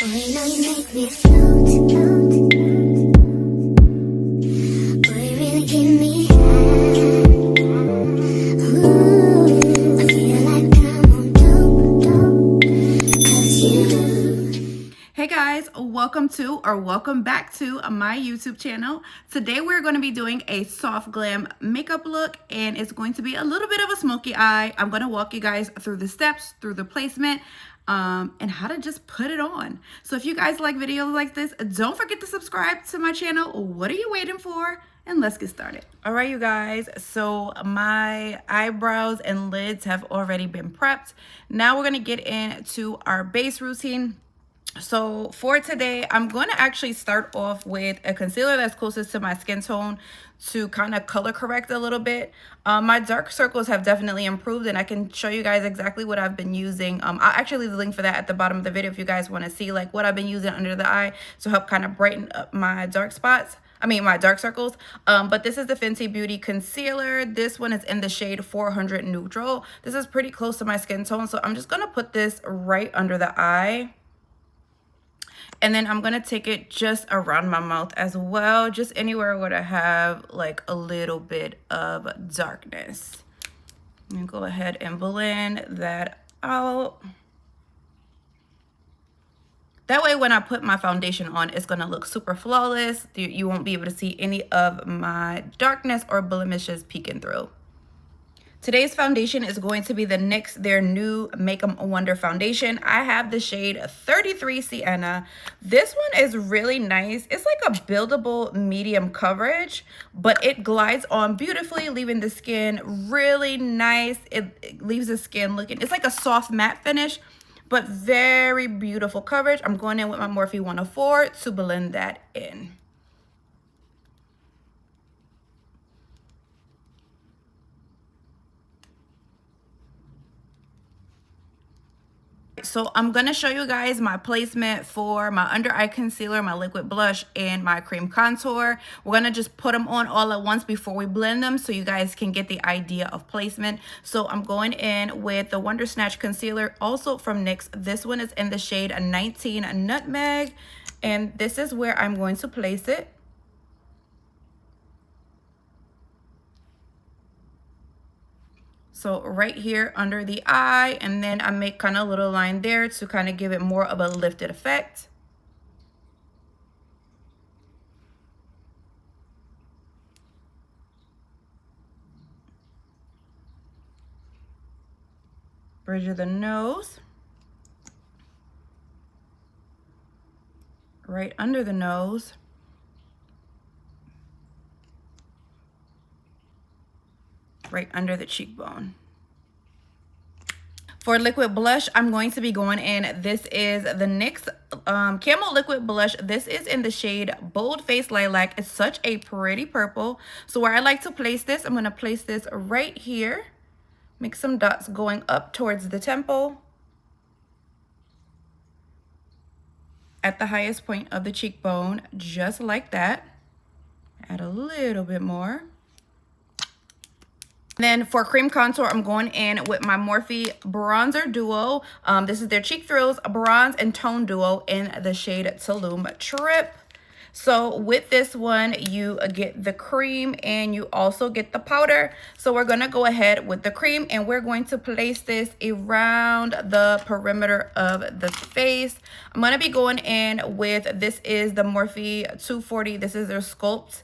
you know you make me float, float. Boy, you really give me high. Ooh, I feel like I'm on dope, dope. 'Cause you. Hey guys, welcome back to my YouTube channel. Today we're going to be doing a soft glam makeup look, and it's going to be a little bit of a smoky eye. I'm going to walk you guys through the steps, through the placement, and how to just put it on. So if you guys like videos like this, don't forget to subscribe to my channel. What are you waiting for? And let's get started. All right, you guys, so my eyebrows and lids have already been prepped. Now we're going to get into our base routine. So for today, I'm going to actually start off with a concealer that's closest to my skin tone to kind of color correct a little bit. My dark circles have definitely improved, and I can show you guys exactly what I've been using. I'll actually leave the link for that at the bottom of the video if you guys want to see like what I've been using under the eye to help kind of brighten up my dark spots. My dark circles. But this is the Fenty Beauty concealer. This one is in the shade 400 Neutral. This is pretty close to my skin tone, so I'm just going to put this right under the eye. And then I'm going to take it just around my mouth as well, just anywhere where I have like a little bit of darkness. I'm going to go ahead and blend that out. That way when I put my foundation on, it's going to look super flawless. You won't be able to see any of my darkness or blemishes peeking through. Today's foundation is going to be the NYX, their new Make 'em Wonder foundation. I have the shade 33 Sienna. This one is really nice. It's like a buildable medium coverage, but it glides on beautifully, leaving the skin really nice. It leaves the skin looking, it's like a soft matte finish, but very beautiful coverage. I'm going in with my Morphe 104 to blend that in. So I'm going to show you guys my placement for my under eye concealer, my liquid blush, and my cream contour. We're going to just put them on all at once before we blend them so you guys can get the idea of placement. So I'm going in with the Wonder Snatch concealer, also from NYX. This one is in the shade 19 Nutmeg, and this is where I'm going to place it. So right here under the eye, and then I make kind of a little line there to kind of give it more of a lifted effect. Bridge of the nose. Right under the nose. Right under the cheekbone. For liquid blush, I'm going to be going in. This is the NYX Camo Liquid Blush. This is in the shade Bold Face Lilac. It's such a pretty purple. So where I like to place this, I'm going to place this right here. Make some dots going up towards the temple. At the highest point of the cheekbone, just like that. Add a little bit more. Then for cream contour, I'm going in with my Morphe Bronzer Duo. This is their Cheek Thrills Bronze and Tone Duo in the shade Tulum Trip. So with this one, you get the cream and you also get the powder. So we're going to go ahead with the cream, and we're going to place this around the perimeter of the face. I'm going to be going in with, this is the Morphe 240. This is their Sculpt.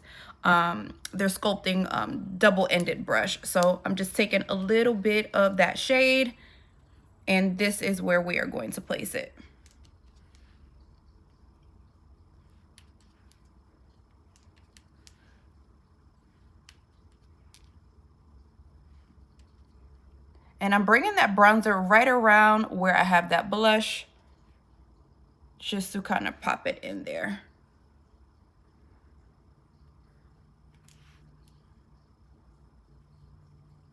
They're sculpting double-ended brush. So I'm just taking a little bit of that shade, and this is where we are going to place it. And I'm bringing that bronzer right around where I have that blush, just to kind of pop it in there.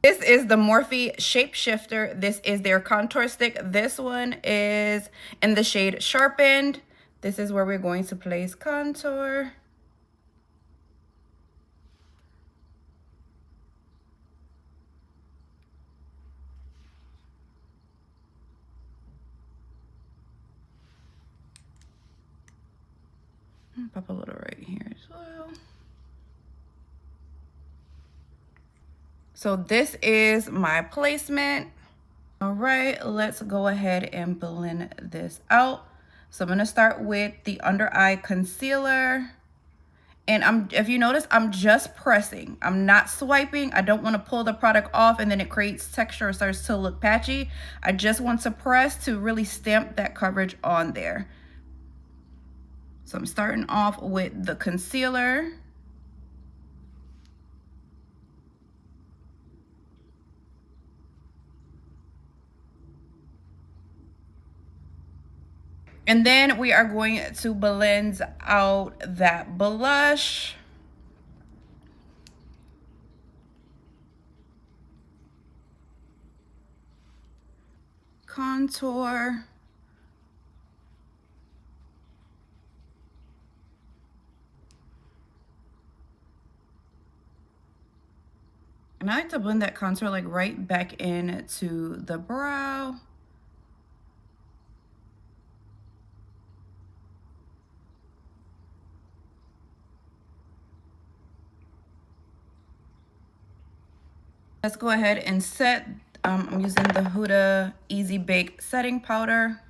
This is the Morphe Shapeshifter. This is their contour stick. This one is in the shade Sharpened. This is where we're going to place contour. Pop a little right here as well. So this is my placement. All right, let's go ahead and blend this out. So I'm gonna start with the under eye concealer. And if you notice, I'm just pressing. I'm not swiping. I don't want to pull the product off and then it creates texture or starts to look patchy. I just want to press to really stamp that coverage on there. So I'm starting off with the concealer. And then we are going to blend out that blush. Contour. And I like to blend that contour like right back into the brow. Let's go ahead and set, I'm using the Huda Easy Bake setting powder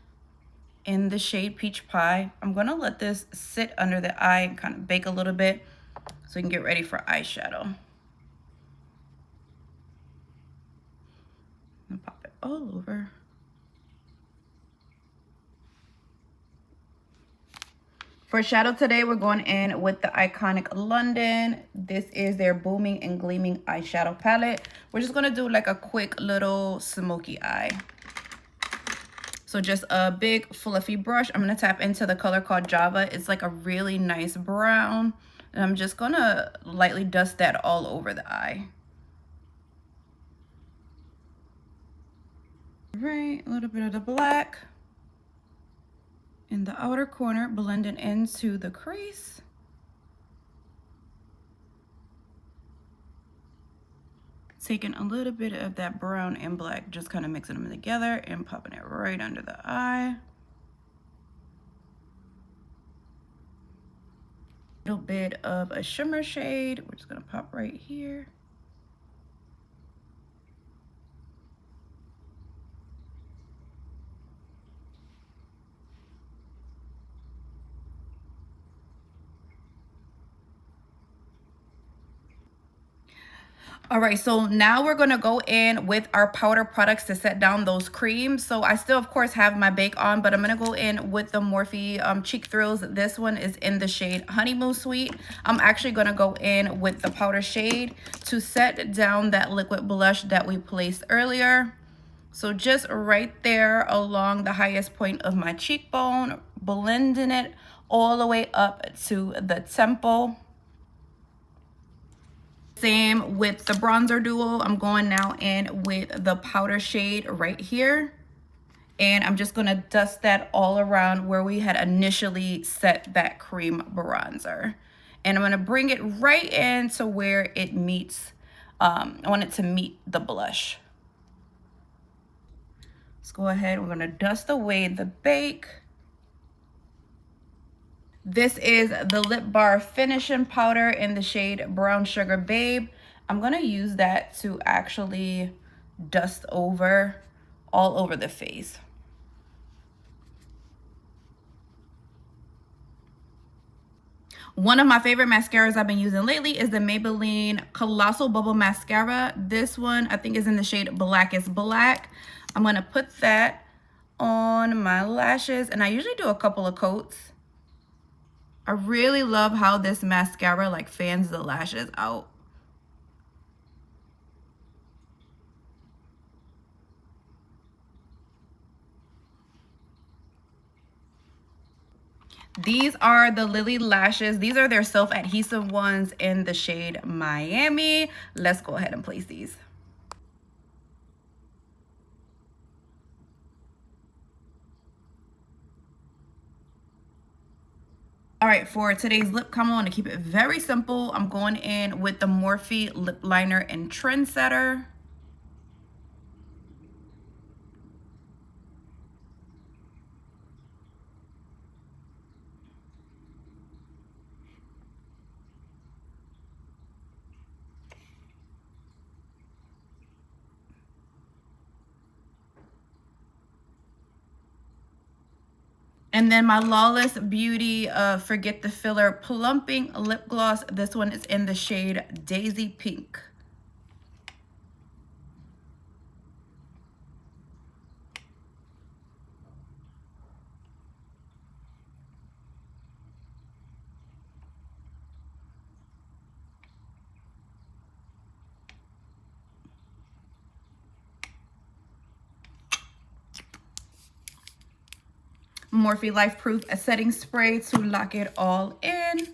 in the shade Peach Pie. I'm gonna let this sit under the eye and kind of bake a little bit so we can get ready for eyeshadow. And pop it all over. For shadow today, we're going in with the Iconic London. This is their Booming and Gleaming eyeshadow palette. We're just gonna do like a quick little smoky eye. So just a big fluffy brush. I'm gonna tap into the color called Java. It's like a really nice brown. And I'm just gonna lightly dust that all over the eye. Right, a little bit of the black in the outer corner, blending into the crease. Taking a little bit of that brown and black, just kind of mixing them together and popping it right under the eye. A little bit of a shimmer shade. We're just gonna pop right here. All right, so now we're gonna go in with our powder products to set down those creams. So I still, of course, have my bake on, but I'm gonna go in with the Morphe Cheek Thrills. This one is in the shade Honeymoon Sweet. I'm actually gonna go in with the powder shade to set down that liquid blush that we placed earlier. So just right there along the highest point of my cheekbone, blending it all the way up to the temple. Same with the bronzer duo. I'm going now in with the powder shade right here. And I'm just gonna dust that all around where we had initially set that cream bronzer. And I'm gonna bring it right into where it meets, I want it to meet the blush. Let's go ahead, we're gonna dust away the bake. This is the Lip Bar Finishing Powder in the shade Brown Sugar Babe. I'm gonna use that to actually dust over all over the face. One of my favorite mascaras I've been using lately is the Maybelline Colossal Bubble Mascara. This one I think is in the shade Blackest Black. I'm gonna put that on my lashes, and I usually do a couple of coats. I really love how this mascara like fans the lashes out. These are the Lily lashes. These are their self-adhesive ones in the shade Miami. Let's go ahead and place these. All right, for today's lip combo, I'm gonna keep it very simple. I'm going in with the Morphe lip liner in Trendsetter. And then my Lawless Beauty Forget the Filler Plumping Lip Gloss. This one is in the shade Daisy Pink. Morphe Life Proof setting spray to lock it all in.